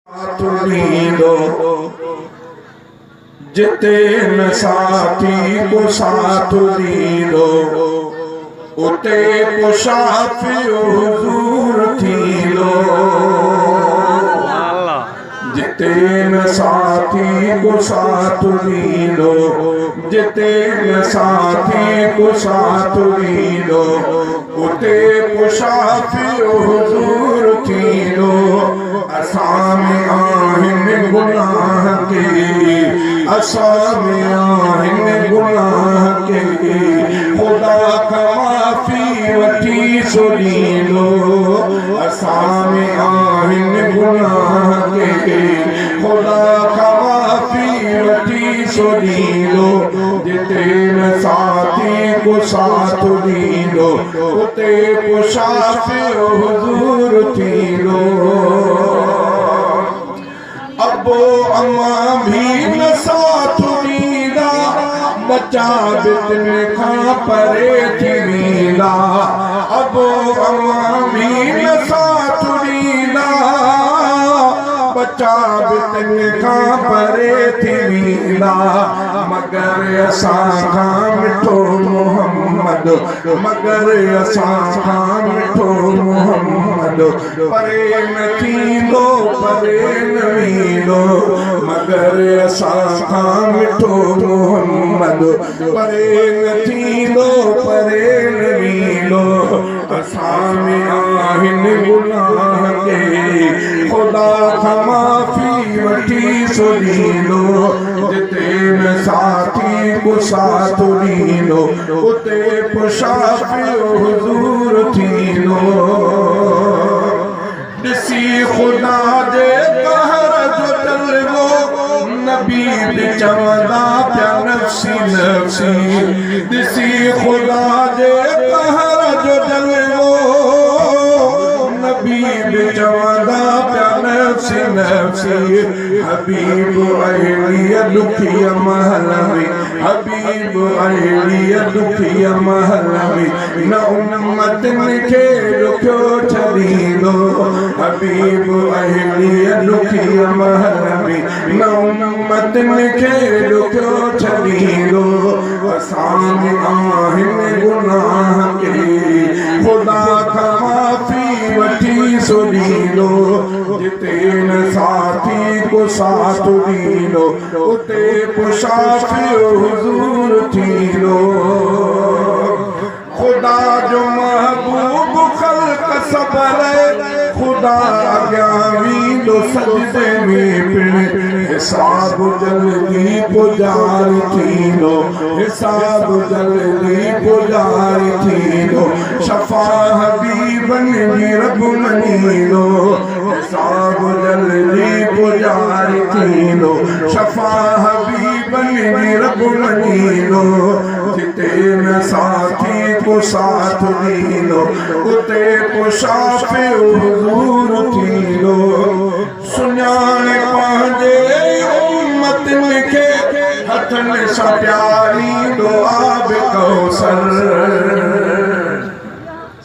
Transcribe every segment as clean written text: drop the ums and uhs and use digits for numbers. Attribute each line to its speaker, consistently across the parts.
Speaker 1: तुलीदो जिते न साथी को साथ लीदो उते को शाफियो हुजूर थींदो जिते न साथी को साथ लीदो जिते न साथी को साथ लीदो उते को शाफियो हुजूर थींदो असां में आहिनि गुनाह के असां में आहिनि गुनाह के खुदा का माफ़ी वठी सुनीलो असां में आहिनि गुनाह के खुदा का माफ़ी वठी सुनीलो जिते न साथी को साथ ॾींदो उते को शाफ़ियो हुजूर थींदो अबो अम्मा भी न साथ ॾींदा बच्चा बितन खां परे थी वेंदा अबो अम्मा भी न साथ ॾींदा बच्चा बितन खां परे थी वेंदा मगर असां खां मिठो मोहम्मद मगर असां खां मिठो मोहम्मद परे न थींदो परे न वेंदो मगर असां खां मिठो मोहम्मद परे न थींदो परे न वेंदो असां में आहिनि गुनाह के खुदा खां माफ़ी वठी सुनीलो जिते न साथी को साथ ॾींदो उते को शाफ़ियो हुजूर थींदो ॾिसी खुदा जे कहर जो जलवो नबी बि चवंदा पिया नफ़्सी नफ़्सी ॾिसी खुदा जे कहर जो जलवो नबी बि चवंदा पिया नफ़्सी नफ़्सी हबीब अहिड़ीअ ॾुखिय महल में हबीब अहिड़ीअ ॾुखिय महल में न उम्मतनि खे ॾुखियो छॾींदो हबीब अहिड़ीअ ॾुखिय महल में न उम्मतनि खे ॾुखियो छॾींदो असां में आहिनि गुनाह के खुदा खां माफ़ी वठी सुनीलो जिते न साथी को साथ ॾींदो उते को शाफ़ियो हुजूर थींदो खुदा जो महबूब ख़ल्क़ सबर खुदा अॻियां वेंदो सजदे में पिण हिसाब जल्दी पुॼार थींदो हिसाब जल्दी पुॼार थींदो शफ़ा हबीबनि जी रब मञींदो हिसाब जल्दी पुॼार थींदो शफ़ा हबीबनि जी रब मञींदो जिते न साथी को साथ ॾींदो उते को शाफ़ियो हुजूर थींदो सुञाणे पंहिंजे उम्मतनि खे हथनि सां प्यारींदो आब कौसर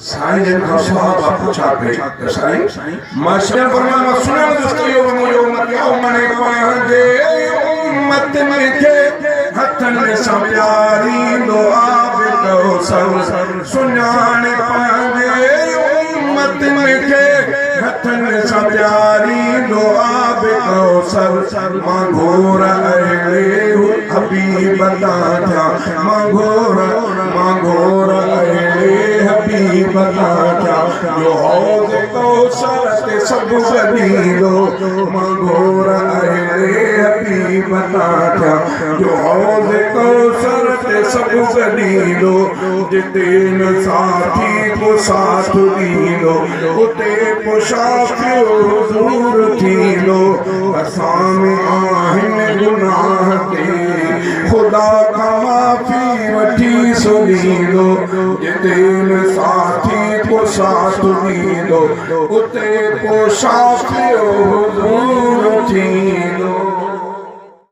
Speaker 1: साईं जन खां सहाबा पुछा पे साईं माशर फरमाया सुञाणे दस्तयो मुंहिंजो उम्मत उन्हनि पंहिंजे उम्मतनि खे हथनि सां प्यारींदो आब कौसर सुञाणे पंहिंजे उम्मतनि खे हथनि सां प्यारींदो आब कौसर मां घोर अहिड़े हबीब तां थिया मां घोर अहिड़े हबीब तां थिया जो हौज़ कौसर ते सभु ॻॾींदो मां घोर अहिड़े हबीब तां थिया जो हौज़ कौसर ते सभु ॻॾींदो जिते न साथी को साथ ॾींदो उते को शाफ़ियो हुजूर थींदो असां में आहिनि गुनाह के खुदा खां माफ़ी वठी सुनीलो जिते न साथी को साथ ॾींदो उते को शाफ़ियो हुजूर थींदो।